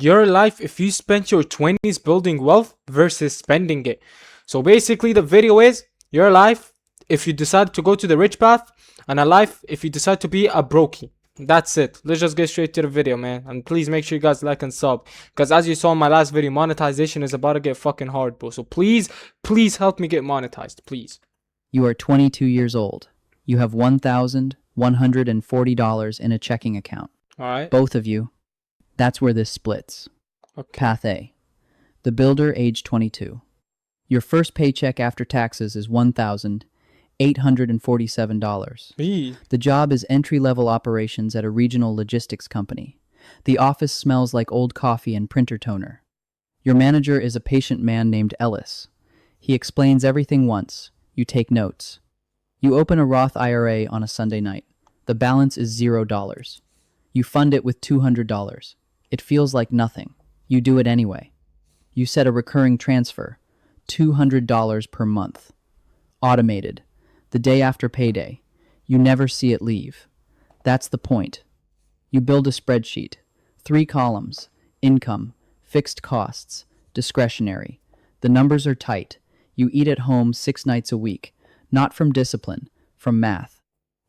your life if you spent your 20s building wealth versus spending it. So basically the video is your life if you decide to go to the rich path, and a life if you decide to be a brokey. That's it. Let's just get straight to the video, man. And please make sure you guys like and sub, because as you saw in my last video, monetization is about to get fucking hard, bro. So please help me get monetized, please. You are 22 years old. You have $1,140 in a checking account. All right. Both of you. That's where this splits. Okay. Path A. The builder, age 22. Your first paycheck after taxes is $1,847. The job is entry-level operations at a regional logistics company. The office smells like old coffee and printer toner. Your manager is a patient man named Ellis. He explains everything once. You take notes. You open a Roth IRA on a Sunday night. The balance is $0. You fund it with $200. It feels like nothing. You do it anyway. You set a recurring transfer, $200 per month. Automated. The day after payday. You never see it leave. That's the point. You build a spreadsheet. 3 columns. Income, fixed costs, discretionary. The numbers are tight. You eat at home 6 nights a week. Not from discipline, from math.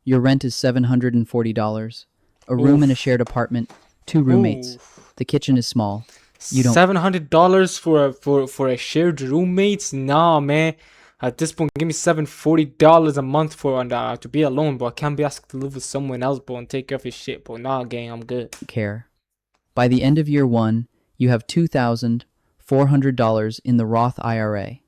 Your rent is $740. A room in a shared apartment, 2 roommates. The kitchen is small. You don't. $700 for a shared roommates? Nah, man. At this point, give me $740 a month for to be alone, bro. I can't be asked to live with someone else, bro, and take care of his shit, bro. Nah, gang, I'm good. Care. By the end of year 1, you have $2,400 in the Roth IRA.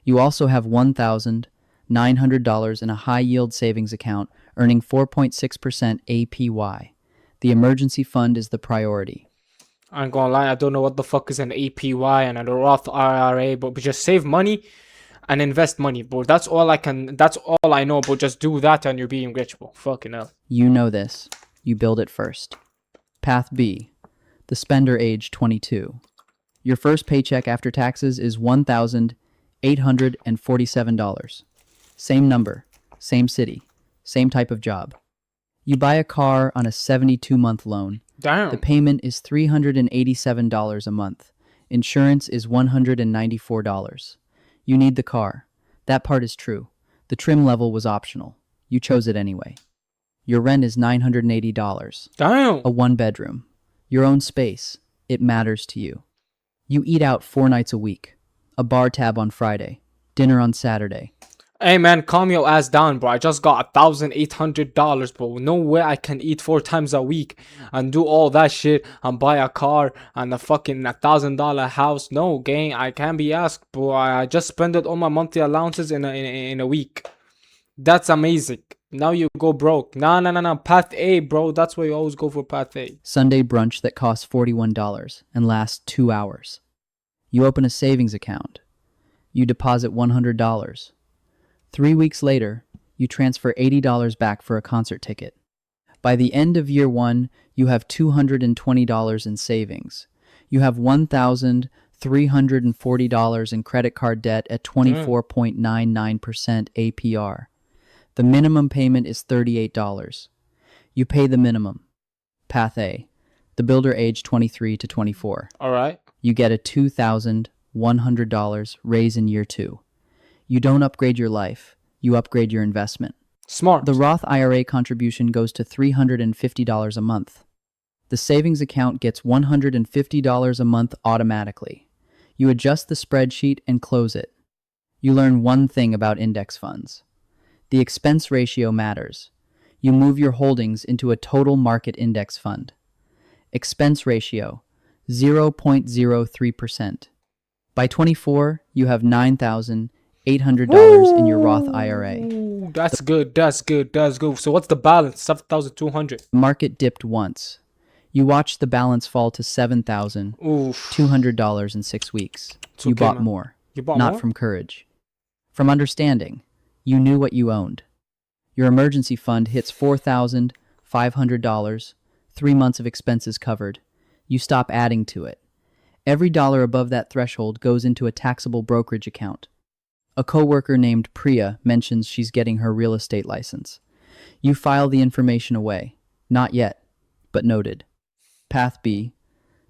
You also have $1,900 in a high-yield savings account, earning 4.6% APY. The emergency fund is the priority. I ain't gonna lie, I don't know what the fuck is an APY and a Roth IRA, but just save money and invest money, bro. That's all I know, but just do that and you're being rich, bro. Fucking hell. You know this. You build it first. Path B. The spender, age 22. Your first paycheck after taxes is $1,847. Same number, same city, same type of job. You buy a car on a 72-month loan. Damn. The payment is $387 a month. Insurance is $194. You need the car. That part is true. The trim level was optional. You chose it anyway. Your rent is $980. Damn. A 1-bedroom. Your own space. It matters to you. You eat out 4 nights a week. A bar tab on Friday. Dinner on Saturday. Hey man, calm your ass down, bro. I just got $1,800, bro. No way I can eat 4 times a week and do all that shit and buy a car and a fucking $1,000 house. No, gang, I can't be asked, bro. I just spent it all my monthly allowances in a week. That's amazing. Now you go broke. Nah. Path A, bro. That's why you always go for Path A. Sunday brunch that costs $41 and lasts 2 hours. You open a savings account. You deposit $100. 3 weeks later, you transfer $80 back for a concert ticket. By the end of year 1, you have $220 in savings. You have $1,340 in credit card debt at 24.99% APR. The minimum payment is $38. You pay the minimum. Path A. The builder, age 23 to 24. All right. You get a $2,100 raise in year 2. You don't upgrade your life, you upgrade your investment. Smart. The Roth IRA contribution goes to $350 a month. The savings account gets $150 a month automatically. You adjust the spreadsheet and close it. You learn one thing about index funds. The expense ratio matters. You move your holdings into a total market index fund. Expense ratio, 0.03%. By 24, you have $9,800 in your Roth IRA. That's good. So what's the balance? 7,200. The market dipped once. You watched the balance fall to $7,200 in 6 weeks. You bought more. You bought not more? From courage. From understanding. You knew what you owned. Your emergency fund hits $4,500, 3 months of expenses covered. You stop adding to it. Every dollar above that threshold goes into a taxable brokerage account. A coworker named Priya mentions she's getting her real estate license. You file the information away. Not yet, but noted. Path B.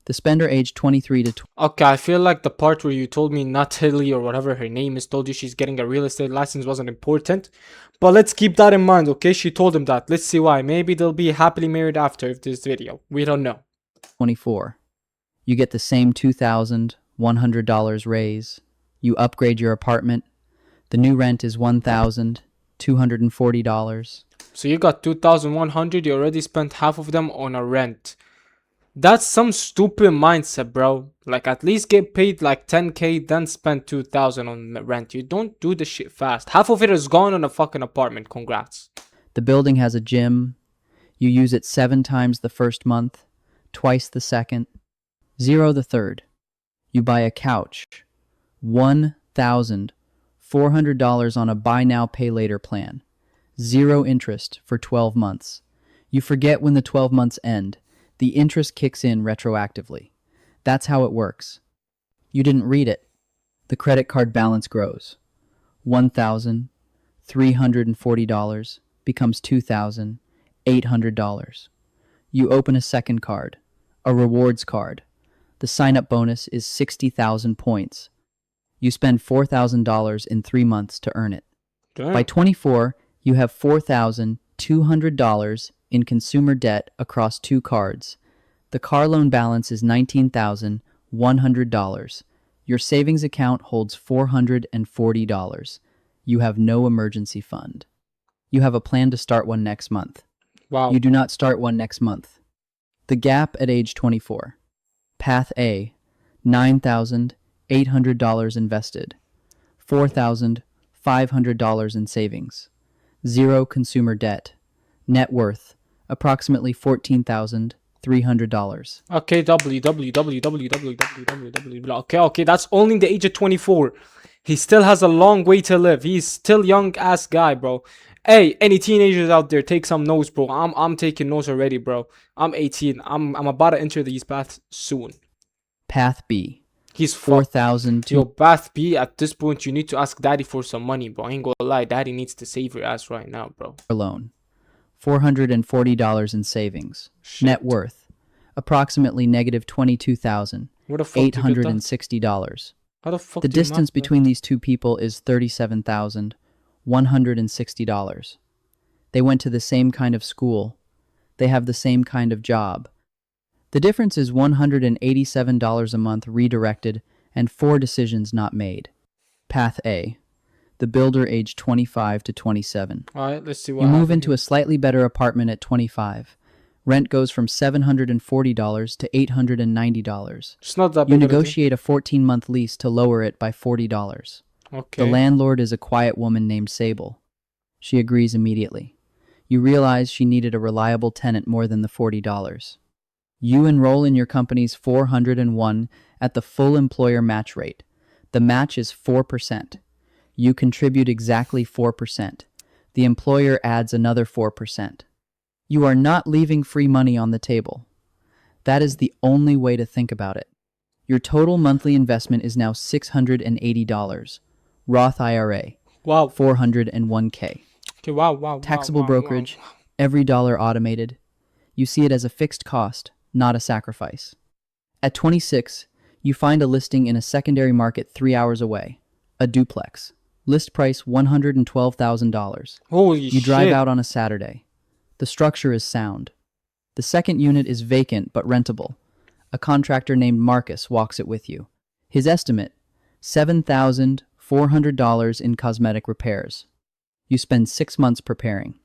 The spender aged 23 to Okay, I feel like the part where you told me Natalie or whatever her name is told you she's getting a real estate license wasn't important. But let's keep that in mind, okay? She told him that. Let's see why. Maybe they'll be happily married after this video. We don't know. 24. You get the same $2,100 raise. You upgrade your apartment. The new rent is $1,240. So you got 2,100. You already spent half of them on a rent. That's some stupid mindset, bro. Like, at least get paid like 10k, then spend 2,000 on rent. You don't do the shit fast. Half of it is gone on a fucking apartment. Congrats. The building has a gym. You use it 7 times the first month, twice the second, 0 the third. You buy a couch, $1,400 on a buy now, pay later plan, 0 interest for 12 months. You forget when the 12 months end. The interest kicks in retroactively. That's how it works. You didn't read it. The credit card balance grows. $1,340 becomes $2,800. You open a second card, a rewards card. The sign-up bonus is 60,000 points. You spend $4,000 in 3 months to earn it. Damn. By 24, you have $4,200 in consumer debt across 2 cards. The car loan balance is $19,100. Your savings account holds $440. You have no emergency fund. You have a plan to start one next month. Wow. You do not start one next month. The gap at age 24. Path A, $9,800 invested, $4,500 in savings, 0 consumer debt, net worth, approximately $14,300. Okay, okay, that's only the age of 24. He still has a long way to live. He's still young ass guy, bro. Hey, any teenagers out there, take some notes, bro. I'm taking notes already, bro. I'm 18. I'm about to enter these paths soon. Path B. He's 4,000. Yo, Path B, at this point, you need to ask daddy for some money, bro. I ain't gonna lie, daddy needs to save your ass right now, bro. Loan. $440 in savings. Shit. Net worth, approximately negative $22,860. How the fuck The distance between these two people is $37,160. They went to the same kind of school. They have the same kind of job. The difference is $187 a month redirected and 4 decisions not made. Path A. The builder aged 25 to 27. Alright, let's see what You move into a slightly better apartment at 25. Rent goes from $740 to $890. It's not that big. You negotiate a 14-month lease to lower it by $40. Okay. The landlord is a quiet woman named Sable. She agrees immediately. You realize she needed a reliable tenant more than the $40. You enroll in your company's 401 at the full employer match rate. The match is 4%. You contribute exactly 4%. The employer adds another 4%. You are not leaving free money on the table. That is the only way to think about it. Your total monthly investment is now $680. Roth IRA, wow. 401k. Okay, wow. Taxable brokerage, every dollar automated. You see it as a fixed cost, not a sacrifice. At 26, you find a listing in a secondary market 3 hours away. A duplex. List price $112,000. Holy You drive shit. out on a Saturday. The structure is sound. The second unit is vacant but rentable. A contractor named Marcus walks it with you. His estimate, $7,400 in cosmetic repairs. You spend 6 months preparing.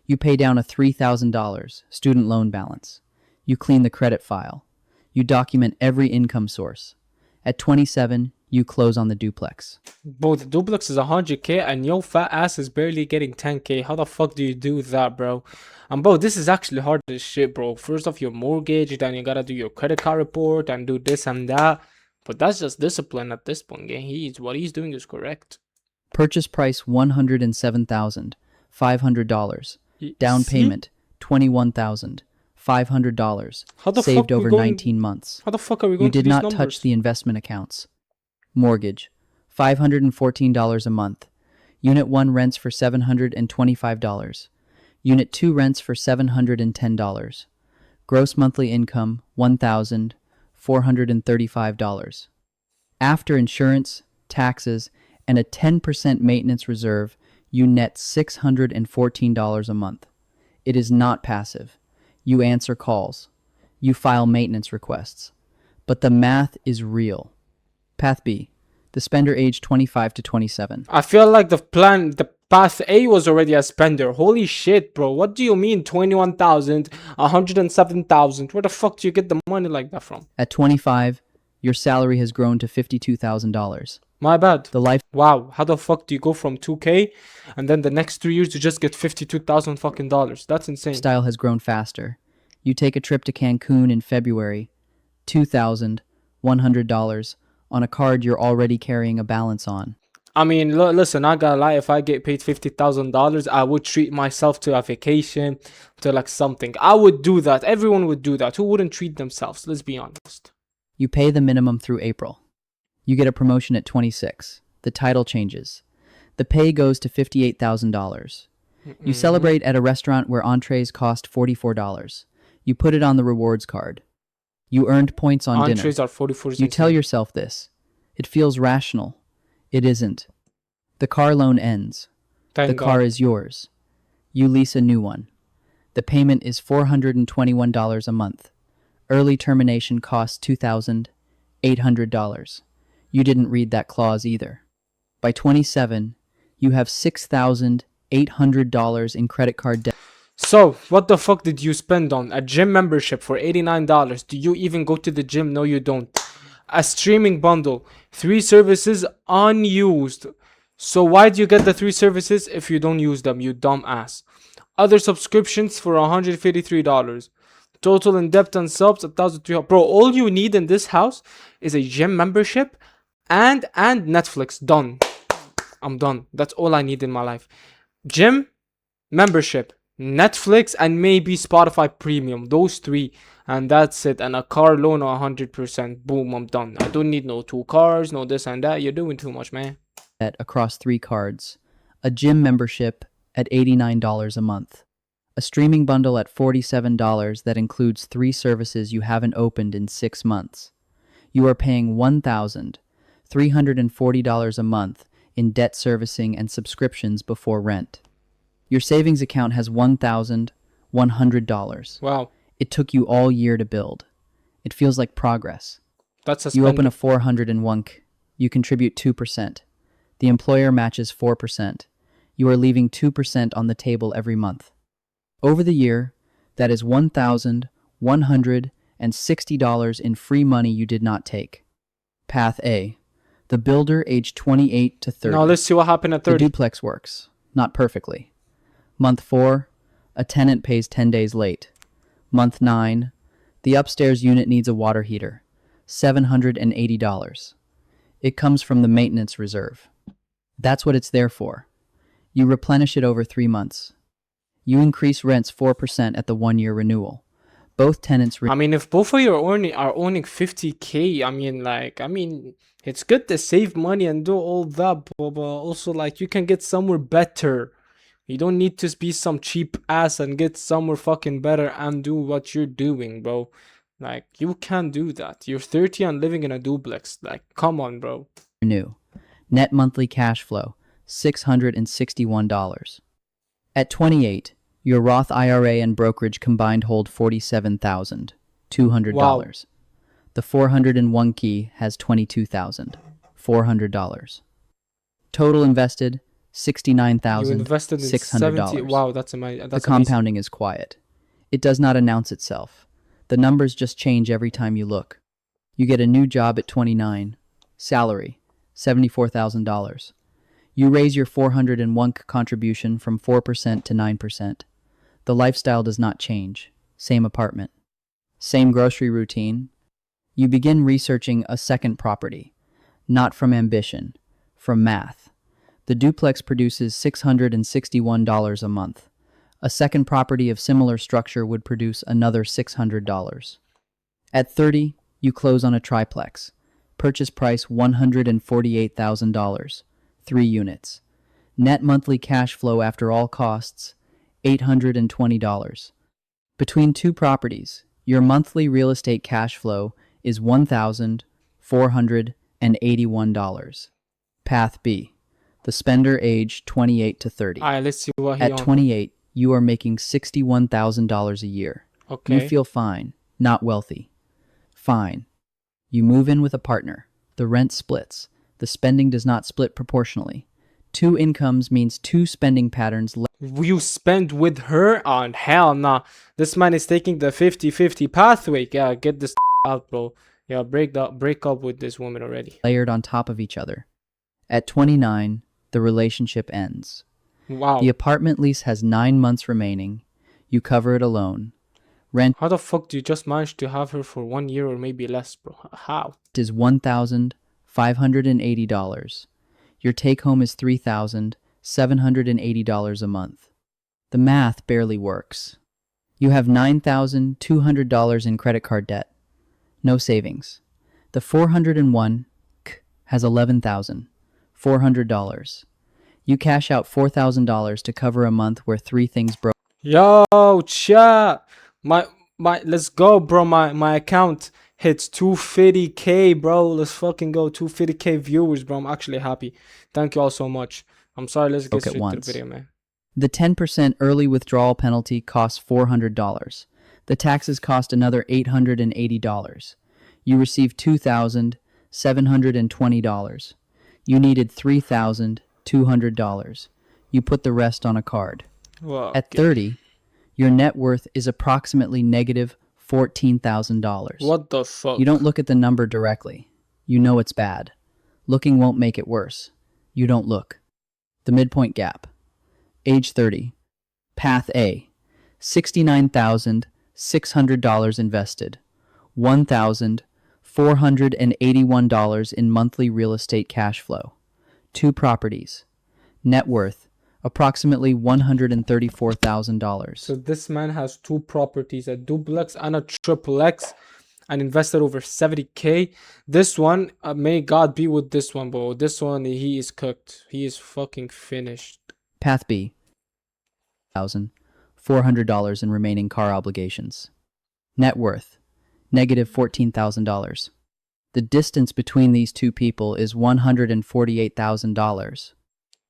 You pay down a $3,000 student loan balance. You clean the credit file. You document every income source. At 27, you close on the duplex. Bro, the duplex is 100k and your fat ass is barely getting 10k. How the fuck do you do that, bro? And bro, this is actually hard as shit, bro. First off, your mortgage, then you gotta do your credit card report and do this and that. But that's just discipline at this point, gang. What he's doing is correct. Purchase price $107,500. Down payment $21,500. Saved over 19 months. How the fuck are we going You to did these not numbers? touch the investment accounts. Mortgage, $514 a month. Unit 1 rents for $725. Unit 2 rents for $710. Gross monthly income, $1,400. $435. After insurance, taxes, and a 10% maintenance reserve, you net $614 a month. It is not passive. You answer calls. You file maintenance requests. But the math is real. Path B. The spender age 25 to 27. I feel like the path A was already a spender. Holy shit, bro. What do you mean 21,000, 107,000? Where the fuck do you get the money like that from? At 25, your salary has grown to $52,000. My bad. The life Wow, how the fuck do you go from 2K and then the next 3 years you just get 52,000 fucking dollars? That's insane. lifestyle has grown faster. You take a trip to Cancun in February, $2,100 on a card you're already carrying a balance on. I mean, listen, I gotta lie. If I get paid $50,000, I would treat myself to a vacation, to like something. I would do that. Everyone would do that. Who wouldn't treat themselves? Let's be honest. You pay the minimum through April. You get a promotion at 26. The title changes. The pay goes to $58,000. You celebrate at a restaurant where entrees cost $44. You put it on the rewards card. You earned points on dinner. Entrees are 44. You tell yourself this. It feels rational. It isn't. The car loan ends. Thank The God. car is yours. You lease a new one. The payment is $421 a month. Early termination costs $2,800. You didn't read that clause either. By 27, you have $6,800 in credit card debt. So, what the fuck did you spend on? A gym membership for $89. Do you even go to the gym? No, you don't. A streaming bundle. 3 services unused. So why do you get the 3 services if you don't use them, you dumb ass? Other subscriptions for $153. Total in debt and subs, $1,300. Bro, all you need in this house is a gym membership and Netflix. Done. I'm done. That's all I need in my life. Gym, membership, Netflix, and maybe Spotify Premium. Those 3. And that's it. And a car loan of 100%. Boom, I'm done. I don't need no 2 cars, no this and that. You're doing too much, man. Across 3 cards. A gym membership at $89 a month. A streaming bundle at $47 that includes 3 services you haven't opened in 6 months. You are paying $1,340 a month in debt servicing and subscriptions before rent. Your savings account has $1,100. Wow. It took you all year to build. It feels like progress. That's a You open spending. a 401k. You contribute 2%. The employer matches 4%. You are leaving 2% on the table every month. Over the year, that is $1,160 in free money you did not take. Path A. The builder aged 28 to 30. Now let's see what happened at The 30. duplex works. Not perfectly. Month 4, a tenant pays 10 days late. Month 9, the upstairs unit needs a water heater. $780. It comes from the maintenance reserve. That's what it's there for. You replenish it over 3 months. You increase rents 4% at the 1-year renewal. Both tenants I mean, if both of you are owning 50K, I mean, it's good to save money and do all that, but also, like, you can get somewhere better. You don't need to be some cheap ass and get somewhere fucking better and do what you're doing, bro. Like, you can't do that. You're 30 and living in a duplex. Like, come on, bro. renew. Net monthly cash flow, $661. At 28, your Roth IRA and brokerage combined hold $47,200. Wow. The 401 key has $22,400. Total invested, You invested in 70. $69,600. Wow, that's amazing. The compounding is quiet. It does not announce itself. The numbers just change every time you look. You get a new job at 29. Salary, $74,000. You raise your 401 contribution from 4% to 9%. The lifestyle does not change. Same apartment. Same grocery routine. You begin researching a second property. Not from ambition, from math. The duplex produces $661 a month. A second property of similar structure would produce another $600. At 30, you close on a triplex. Purchase price $148,000. 3 units. Net monthly cash flow after all costs, $820. Between 2 properties, your monthly real estate cash flow is $1,481. Path B. The spender age 28 to 30. Alright, let's see what he At on. 28, you are making $61,000 a year. Okay. You feel fine, not wealthy. Fine. You move in with a partner. The rent splits. The spending does not split proportionally. Two incomes means two spending patterns. You spend with her? On hell nah. This man is taking the 50-50 pathway. Yeah, get this out, bro. Yeah, break up with this woman already. Layered on top of each other. At 29, the relationship ends. Wow. The apartment lease has 9 months remaining. You cover it alone. Rent How the fuck do you just manage to have her for 1 year or maybe less, bro? How? is $1,580. Your take home is $3,780 a month. The math barely works. You have $9,200 in credit card debt. No savings. The 401k has $11,400. You cash out $4,000 to cover a month where three things broke. Yo, chat. My let's go, bro. My account hits 250k, bro. Let's fucking go. 250k viewers, bro. I'm actually happy. Thank you all so much. I'm sorry, let's get straight to the video, man. The 10% early withdrawal penalty costs $400. The taxes cost another $880. You receive $2,720. You needed $3,200. You put the rest on a card. Well, At 30, your net worth is approximately negative $14,000. what the fuck? You don't look at the number directly. You know it's bad. Looking won't make it worse. You don't look. The midpoint gap. Age 30. Path A. $69,600 invested. $1,481 in monthly real estate cash flow. 2 properties. Net worth. Approximately $134,000. So this man has 2 properties, a duplex and a triple X, and invested over 70k. This one, may God be with this one, bro. This one, he is cooked. He is fucking finished. Path B. $1,400 in remaining car obligations. Net worth. Negative $14,000. The distance between these two people is $148,000.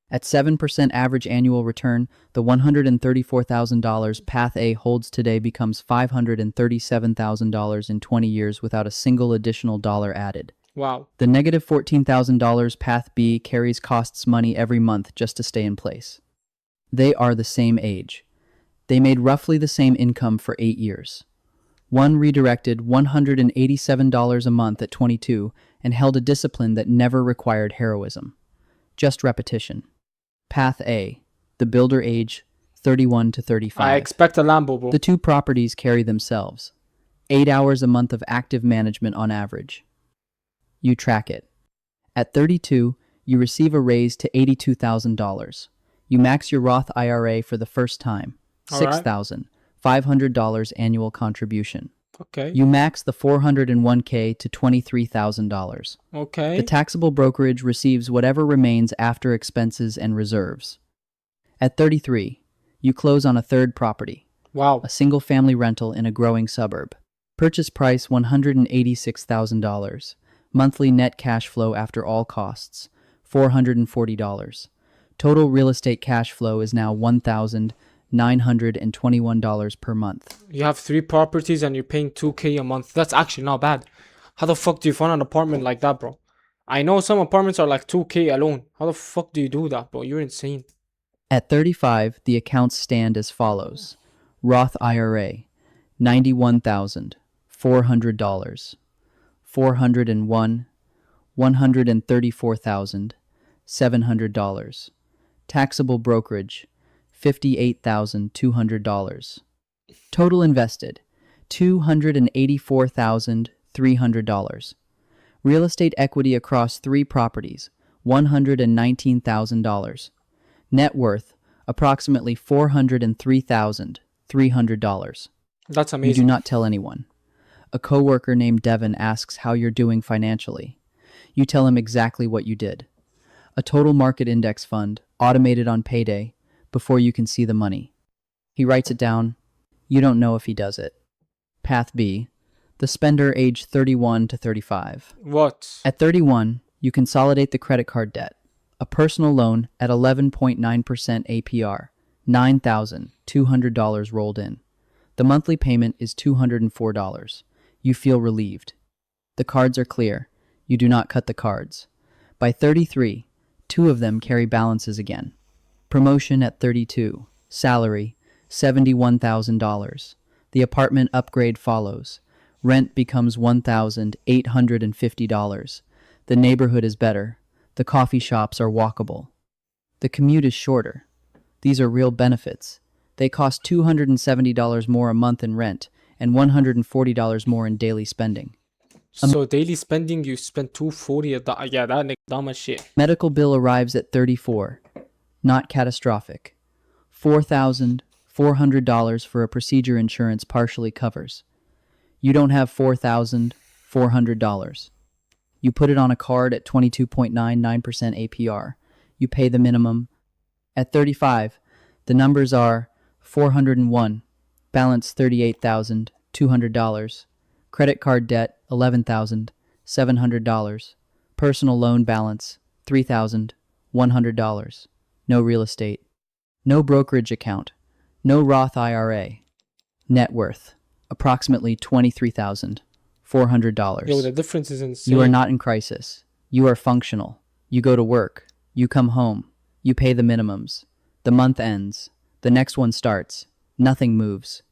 At 7% average annual return, the $134,000 Path A holds today becomes $537,000 in 20 years without a single additional dollar added. Wow. The negative $14,000 Path B carries costs money every month just to stay in place. They are the same age. They made roughly the same income for 8 years. One redirected $187 a month at 22 and held a discipline that never required heroism. Just repetition. Path A, the builder age 31 to 35. I expect a Lambo, bro. The 2 properties carry themselves. 8 hours a month of active management on average. You track it. At 32, you receive a raise to $82,000. You max your Roth IRA for the first time. $6,500 annual contribution. Okay. You max the 401k to $23,000. Okay. The taxable brokerage receives whatever remains after expenses and reserves. At 33, you close on a 3rd property. Wow. A single-family rental in a growing suburb. Purchase price $186,000. Monthly net cash flow after all costs, $440. Total real estate cash flow is now $1,921 per month. You have 3 properties and you're paying 2k a month. That's actually not bad. How the fuck do you find an apartment like that, bro? I know some apartments are like 2k alone. How the fuck do you do that, bro? You're insane. At 35, the accounts stand as follows. Roth IRA, $91,400. 401, $134,700. Taxable brokerage, $58,200. Total invested, $284,300. Real estate equity across 3 properties, $119,000. Net worth, approximately $403,300. That's You amazing. do not tell anyone. A coworker named Devin asks how you're doing financially. You tell him exactly what you did. A total market index fund, automated on payday, before you can see the money. He writes it down. You don't know if he does it. Path B, The spender age 31 to 35. What? At 31, you consolidate the credit card debt. A personal loan at 11.9% APR, $9,200 rolled in. The monthly payment is $204. You feel relieved. The cards are clear. You do not cut the cards. By 33, 2 of them carry balances again. Promotion at 32. Salary, $71,000. The apartment upgrade follows. Rent becomes $1,850. The neighborhood is better. The coffee shops are walkable. The commute is shorter. These are real benefits. They cost $270 more a month in rent and $140 more in daily spending. So daily spending, you spend $240 at that. Yeah, that nigga dumb as shit. Medical bill arrives at 34. Not catastrophic. $4,400 for a procedure insurance partially covers. You don't have $4,400. You put it on a card at 22.99% APR. You pay the minimum. At 35, the numbers are 401, balance $38,200, credit card debt $11,700, personal loan balance $3,100, no real estate, no brokerage account, no Roth IRA, net worth approximately $23,400. Yo, the difference is insane. You are not in crisis. You are functional. You go to work. You come home. You pay the minimums. The month ends. The next one starts. Nothing moves.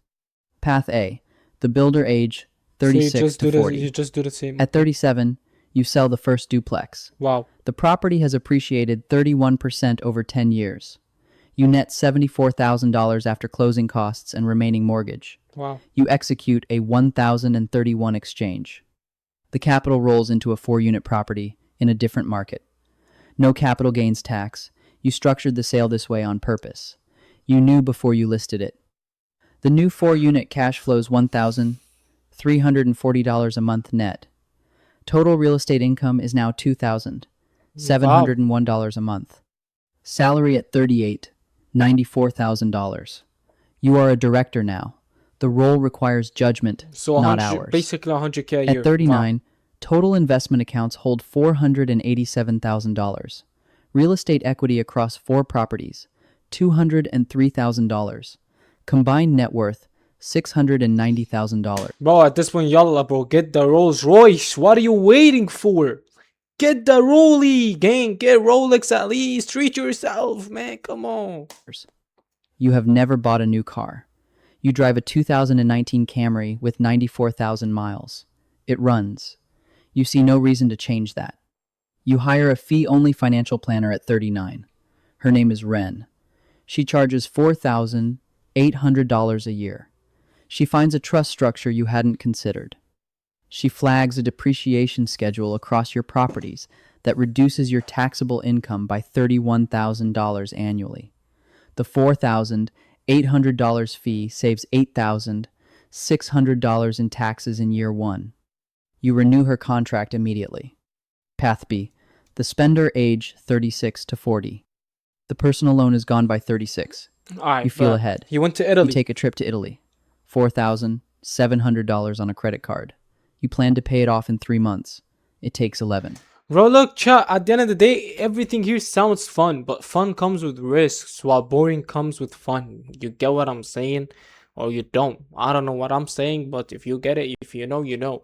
Path A. The builder age 36 to 40. You just do the same. At 37, you sell the first duplex. Wow. The property has appreciated 31% over 10 years. You net $74,000 after closing costs and remaining mortgage. Wow. You execute a 1,031 exchange. The capital rolls into a 4-unit property in a different market. No capital gains tax. You structured the sale this way on purpose. You knew before you listed it. The new 4-unit cash flows $1,340 a month net. Total real estate income is now $2,701 a month. Salary at 38, $94,000. You are a director now. The role requires judgment, So not 100, hours. basically 100K a year. At 39, total investment accounts hold $487,000. Real estate equity across 4 properties, $203,000. Combined net worth, $690,000. Bro, at this point, yalla, bro, get the Rolls Royce. What are you waiting for? Get the Rollie, gang. Get Rolex at least. Treat yourself, man. Come on. You have never bought a new car. You drive a 2019 Camry with 94,000 miles. It runs. You see no reason to change that. You hire a fee-only financial planner at 39. Her name is Ren. She charges $4,800 a year. She finds a trust structure you hadn't considered. She flags a depreciation schedule across your properties that reduces your taxable income by $31,000 annually. The $4,800 fee saves $8,600 in taxes in year 1. You renew her contract immediately. Path B. The spender age 36 to 40. The personal loan is gone by 36. Alright, You feel ahead. He went to Italy. You take a trip to Italy. $4,700 on a credit card. You plan to pay it off in 3 months. It takes 11. Bro, look, chat, at the end of the day, everything here sounds fun, but fun comes with risks, while boring comes with fun. You get what I'm saying? Or you don't. I don't know what I'm saying, but if you get it, if you know, you know.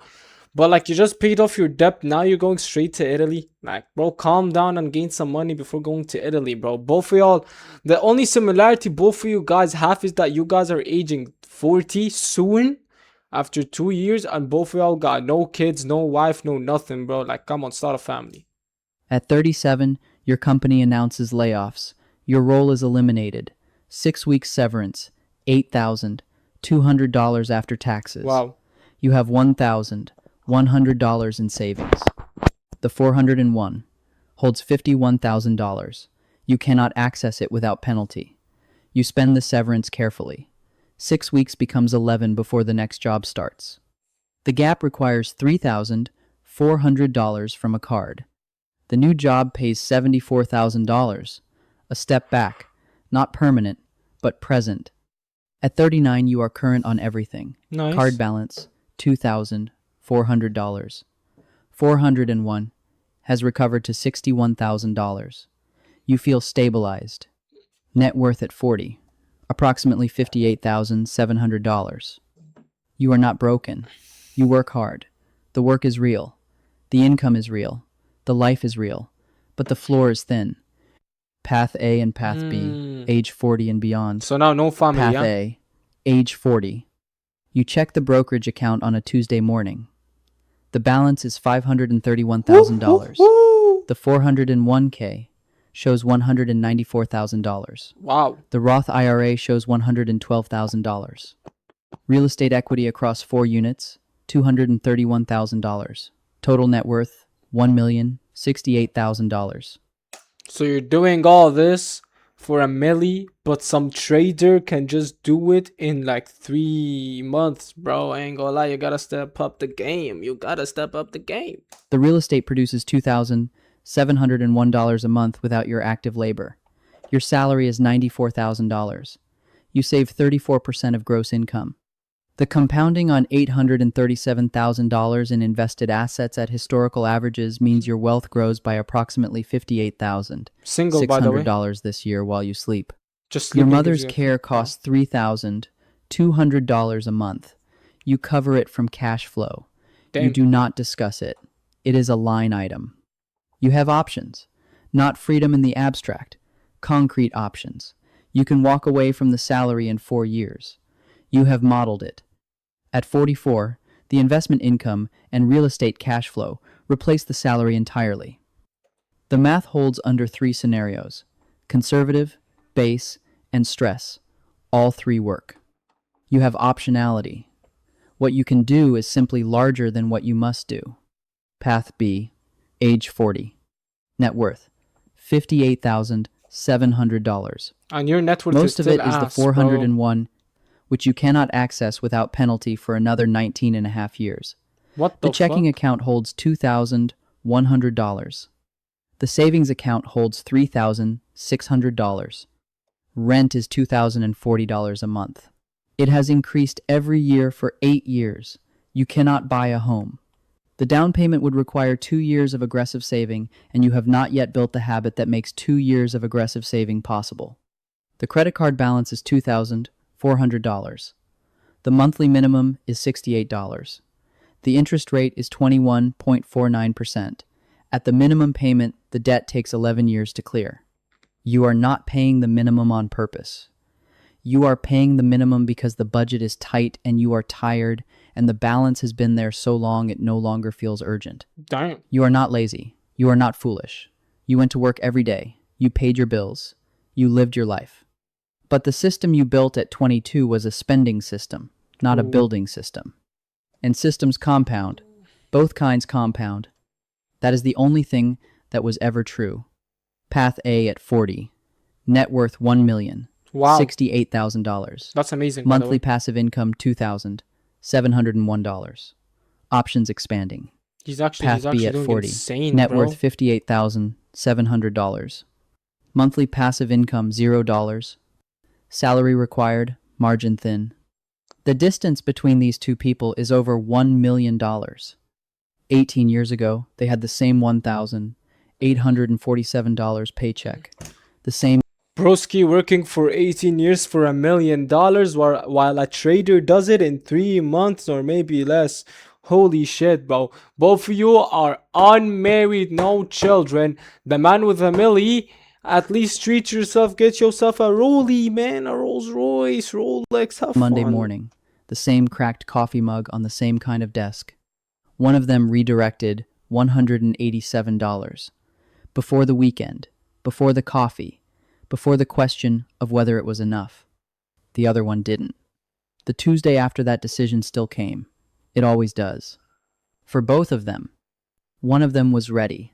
But like, you just paid off your debt, now you're going straight to Italy. Like, bro, calm down and gain some money before going to Italy, bro. Both of y'all, the only similarity both of you guys have is that you guys are aging 40 soon, after 2 years, and both of y'all got no kids, no wife, no nothing, bro. Like, come on, start a family. At 37, your company announces layoffs. Your role is eliminated. 6 weeks severance. $8,200 after taxes. Wow. You have $1,100 in savings. The 401 holds $51,000. You cannot access it without penalty. You spend the severance carefully. 6 weeks becomes 11 before the next job starts. The gap requires $3,400 from a card. The new job pays $74,000. A step back, not permanent, but present. At 39, you are current on everything. Nice. Card balance, $2,400. 401 has recovered to $61,000. You feel stabilized. Net worth at 40, approximately $58,700. You are not broken. You work hard. The work is real. The income is real. The life is real. But the floor is thin. Path A and Path B, age 40 and beyond. So now no family, Path yeah? A, age 40. You check the brokerage account on a Tuesday morning. The balance is $531,000. The 401k shows $194,000. Wow. The Roth IRA shows $112,000. Real estate equity across 4 units, $231,000. Total net worth, $1,068,000. So you're doing all this for $1 million, but some trader can just do it in like 3 months, bro. I ain't gonna lie, you gotta step up the game. You gotta step up the game. The real estate produces $2,701 a month without your active labor. Your salary is $94,000. You save 34% of gross income. The compounding on $837,000 in invested assets at historical averages means your wealth grows by approximately Single, by the way. $58,600 this year while you sleep. Just Your sleeping mother's gives you- care costs $3,200 a month. You cover it from cash flow. You Damn. do not discuss it. It is a line item. You have options, not freedom in the abstract, concrete options. You can walk away from the salary in 4 years. You have modeled it. At 44, the investment income and real estate cash flow replace the salary entirely. The math holds under 3 scenarios: conservative, base, and stress. All 3 work. You have optionality. What you can do is simply larger than what you must do. Path B, age 40. Net worth, $58,700. And your net worth Most is of still it is the ass, bro. 401, which you cannot access without penalty for another 19 and a half years. What The checking fuck? account holds $2,100. The savings account holds $3,600. Rent is $2,040 a month. It has increased every year for 8 years. You cannot buy a home. The down payment would require 2 years of aggressive saving, and you have not yet built the habit that makes 2 years of aggressive saving possible. The credit card balance is $2,400. The monthly minimum is $68. The interest rate is 21.49%. At the minimum payment, the debt takes 11 years to clear. You are not paying the minimum on purpose. You are paying the minimum because the budget is tight and you are tired, and the balance has been there so long it no longer feels urgent. Damn. You are not lazy. You are not foolish. You went to work every day. You paid your bills. You lived your life. But the system you built at 22 was a spending system, not a building system. And systems compound. Both kinds compound. That is the only thing that was ever true. Path A at 40. Net worth $1 million. Wow. $68,000. That's amazing. by the Monthly way. passive income $2,701. Options expanding. He's actually Path B at doing 40. insane, Net bro. worth $58,700. Monthly passive income $0. Salary required, margin thin. The distance between these two people is over $1 million. 18 years ago, they had the same $1,847 paycheck. The same Broski working for 18 years for $1 million while a trader does it in 3 months or maybe less. Holy shit, bro. Both of you are unmarried, no children. The man with $1 million, at least treat yourself, get yourself a Rollie, man, a Rolls Royce, Rolex, have Monday fun. morning, the same cracked coffee mug on the same kind of desk. One of them redirected $187. Before the weekend, before the coffee, before the question of whether it was enough. The other one didn't. The Tuesday after that decision still came. It always does. For both of them. One of them was ready.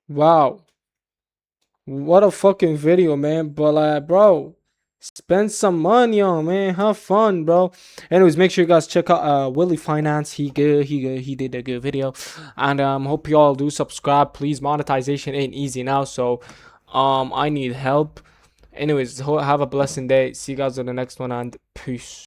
Wow. What a fucking video, man. But bro, spend some money on, man. Have fun, bro. Anyways, make sure you guys check out Willie Finance. He good. He did a good video. And hope you all do subscribe. Please, monetization ain't easy now, so I need help. Anyways, have a blessed day. See you guys on the next one, and peace.